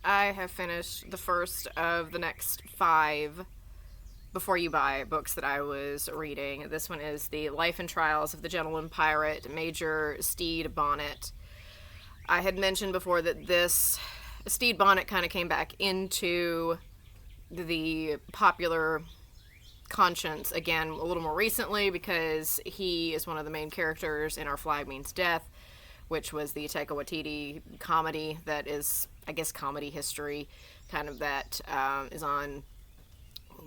I have finished the first of the next 5 Before You Buy books that I was reading. This one is The Life and Trials of the Gentleman Pirate, Major Stede Bonnet. I had mentioned before that this Stede Bonnet kind of came back into the popular conscience again a little more recently because he is one of the main characters in Our Flag Means Death, which was the Taika Waititi comedy that is, I guess, comedy history, kind of that is on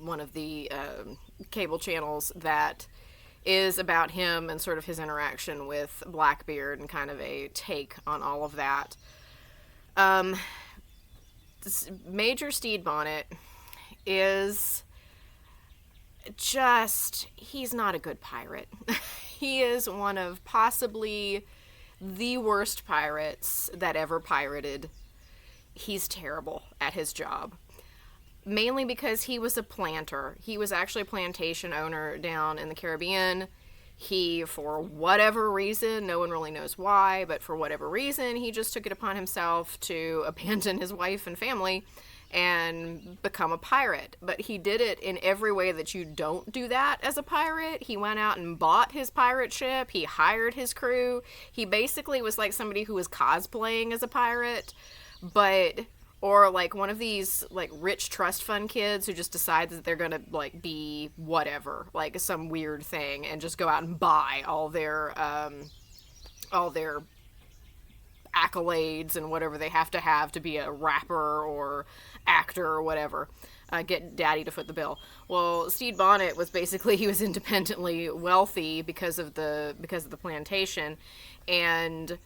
one of the cable channels that is about him and sort of his interaction with Blackbeard and kind of a take on all of that. Major Stede Bonnet is just, he's not a good pirate. He is one of possibly the worst pirates that ever pirated. He's terrible at his job. Mainly because he was a planter. He was actually a plantation owner down in the Caribbean. He, for whatever reason, no one really knows why, but for whatever reason, he just took it upon himself to abandon his wife and family and become a pirate. But he did it in every way that you don't do that as a pirate. He went out and bought his pirate ship. He hired his crew. He basically was like somebody who was cosplaying as a pirate, but... or like one of these like rich trust fund kids who just decides that they're gonna like be whatever, like some weird thing, and just go out and buy all their accolades and whatever they have to be a rapper or actor or whatever. Get daddy to foot the bill. Well, Stede Bonnet was basically, he was independently wealthy because of the plantation, and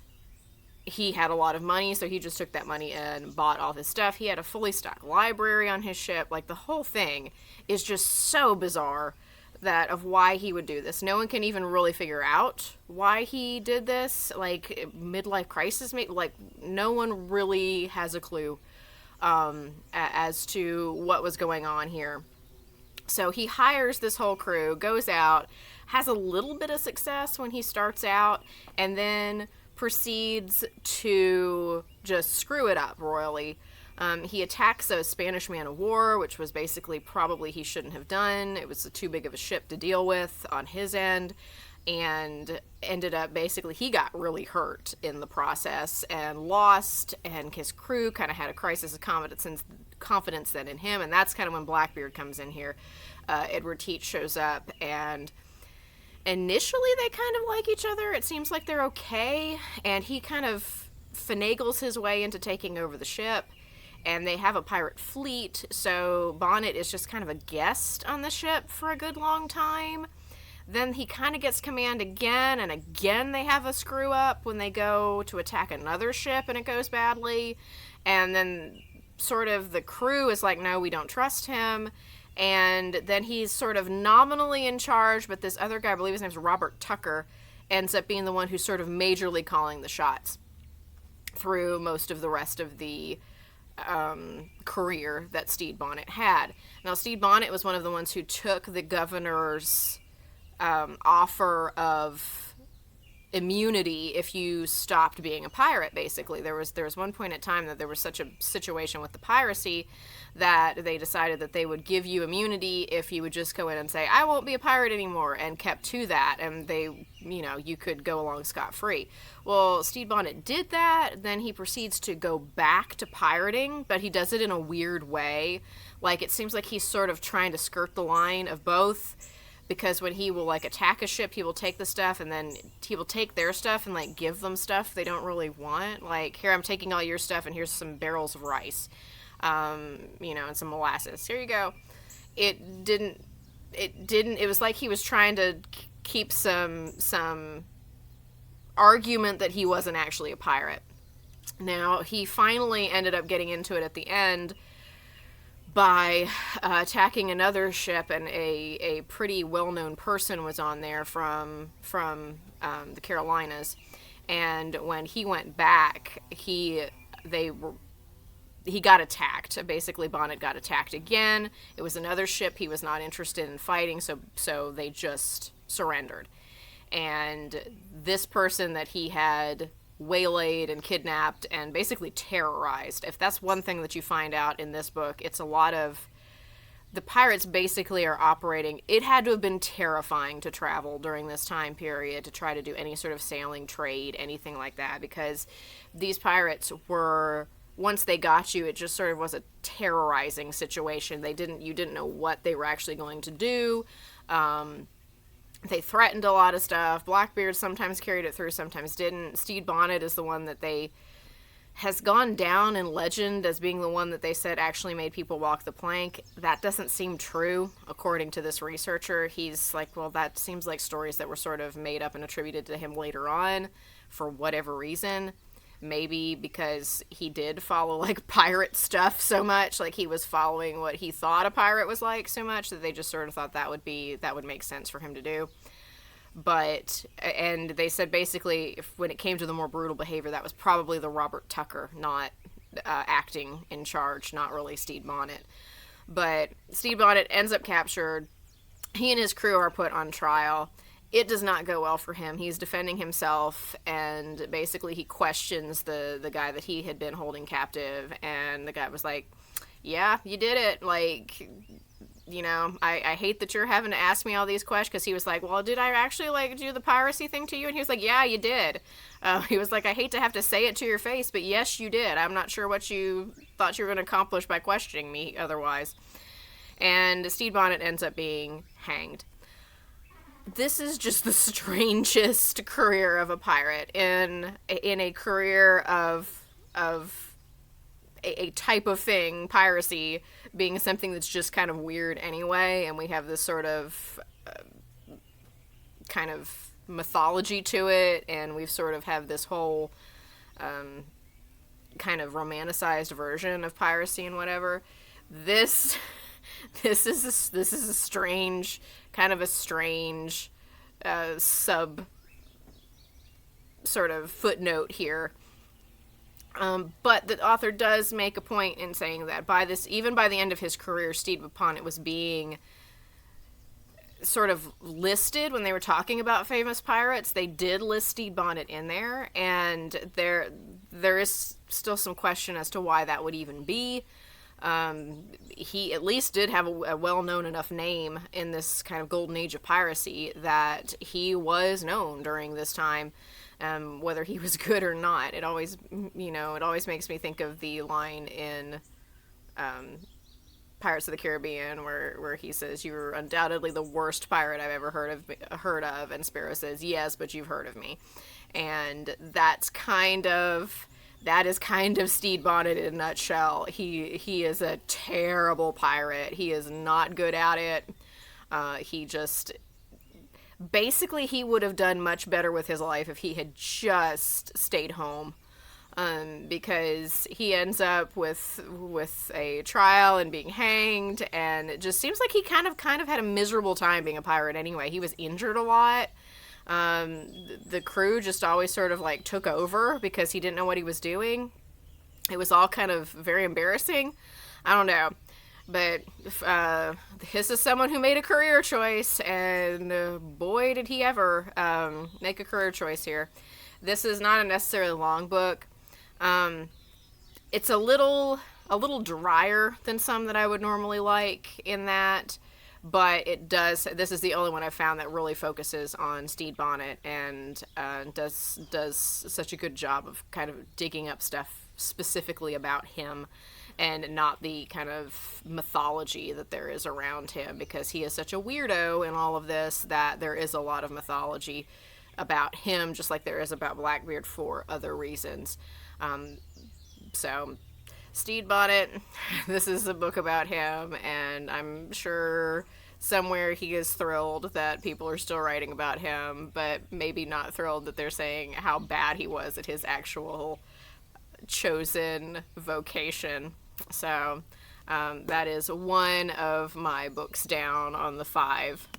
he had a lot of money, so he just took that money and bought all his stuff. He had a fully stocked library on his ship. Like, the whole thing is just so bizarre that of why he would do this. No one can even really figure out why he did this. Like, midlife crisis, like, no one really has a clue as to what was going on here. So he hires this whole crew, goes out, has a little bit of success when he starts out, and then proceeds to just screw it up royally. He attacks a Spanish man of war, which was basically probably he shouldn't have done. It was too big of a ship to deal with on his end, and ended up basically, he got really hurt in the process and lost, and his crew kind of had a crisis of confidence then in him, and that's kind of when Blackbeard comes in here. Edward Teach shows up, and initially they kind of like each other. It seems like they're okay, and he kind of finagles his way into taking over the ship, and they have a pirate fleet, so Bonnet is just kind of a guest on the ship for a good long time. Then he kind of gets command again, and again they have a screw up when they go to attack another ship and it goes badly, and then sort of the crew is like, no, we don't trust him. And then he's sort of nominally in charge, but this other guy, I believe his name's Robert Tucker, ends up being the one who's sort of majorly calling the shots through most of the rest of the career that Stede Bonnet had. Now, Stede Bonnet was one of the ones who took the governor's offer of immunity if you stopped being a pirate, basically. There was one point in time that there was such a situation with the piracy that they decided that they would give you immunity if you would just go in and say, I won't be a pirate anymore, and kept to that, and they, you could go along scot-free. Well, Stede Bonnet did that, then he proceeds to go back to pirating, but he does it in a weird way. Like, it seems like he's sort of trying to skirt the line of both, because when he will, like, attack a ship, he will take the stuff, and then he will take their stuff and, like, give them stuff they don't really want. Like, here, I'm taking all your stuff, and here's some barrels of rice, and some molasses. Here you go. It was like he was trying to keep some argument that he wasn't actually a pirate. Now, he finally ended up getting into it at the end by attacking another ship, and a pretty well-known person was on there from the Carolinas. And when he went back, he got attacked. Basically, Bonnet got attacked again. It was another ship he was not interested in fighting, so they just surrendered. And this person that he had waylaid and kidnapped and basically terrorized. If that's one thing that you find out in this book, it's a lot of the pirates basically are operating. It had to have been terrifying to travel during this time period to try to do any sort of sailing trade, anything like that, because these pirates were, once they got you, it just sort of was a terrorizing situation. You didn't know what they were actually going to do. They threatened a lot of stuff. Blackbeard sometimes carried it through, sometimes didn't. Stede Bonnet is the one that has gone down in legend as being the one that they said actually made people walk the plank. That doesn't seem true, according to this researcher. He's like, well, that seems like stories that were sort of made up and attributed to him later on for whatever reason. Maybe because he did follow, like, pirate stuff so much, like he was following what he thought a pirate was like so much that they just sort of thought that would make sense for him to do. But, and they said basically, when it came to the more brutal behavior, that was probably the Robert Tucker, not acting in charge, not really Stede Bonnet. But Stede Bonnet ends up captured. He and his crew are put on trial. It does not go well for him. He's defending himself, and basically he questions the guy that he had been holding captive, and the guy was like, yeah, you did it. Like, you know, I hate that you're having to ask me all these questions, because he was like, well, did I actually, like, do the piracy thing to you? And he was like, yeah, you did. He was like, I hate to have to say it to your face, but yes, you did. I'm not sure what you thought you were going to accomplish by questioning me otherwise. And Stede Bonnet ends up being hanged. This is just the strangest career of a pirate in a career of a type of thing, piracy, being something that's just kind of weird anyway, and we have this sort of kind of mythology to it, and we've sort of have this whole kind of romanticized version of piracy and whatever. This is a strange, kind of a strange sub sort of footnote here. But the author does make a point in saying that even by the end of his career, Stede Bonnet was being sort of listed when they were talking about famous pirates. They did list Stede Bonnet in there, and there is still some question as to why that would even be. He at least did have a well-known enough name in this kind of golden age of piracy that he was known during this time. Whether he was good or not, it always makes me think of the line in Pirates of the Caribbean where he says, "You're undoubtedly the worst pirate I've ever heard of," and Sparrow says, "Yes, but you've heard of me," and that is kind of Stede Bonnet in a nutshell. He is a terrible pirate. He is not good at it. Basically, he would have done much better with his life if he had just stayed home, because he ends up with a trial and being hanged, and it just seems like he kind of had a miserable time being a pirate anyway. He was injured a lot. The crew just always sort of like took over because he didn't know what he was doing. It was all kind of very embarrassing. I don't know. But this is someone who made a career choice, and boy, did he ever make a career choice here. This is not a necessarily long book. It's a little drier than some that I would normally like in that, but this is the only one I've found that really focuses on Stede Bonnet and does such a good job of kind of digging up stuff specifically about him, and not the kind of mythology that there is around him, because he is such a weirdo in all of this that there is a lot of mythology about him, just like there is about Blackbeard for other reasons. So, Stede Bonnet, this is a book about him, and I'm sure somewhere he is thrilled that people are still writing about him, but maybe not thrilled that they're saying how bad he was at his actual chosen vocation. So that is one of my books down on the 5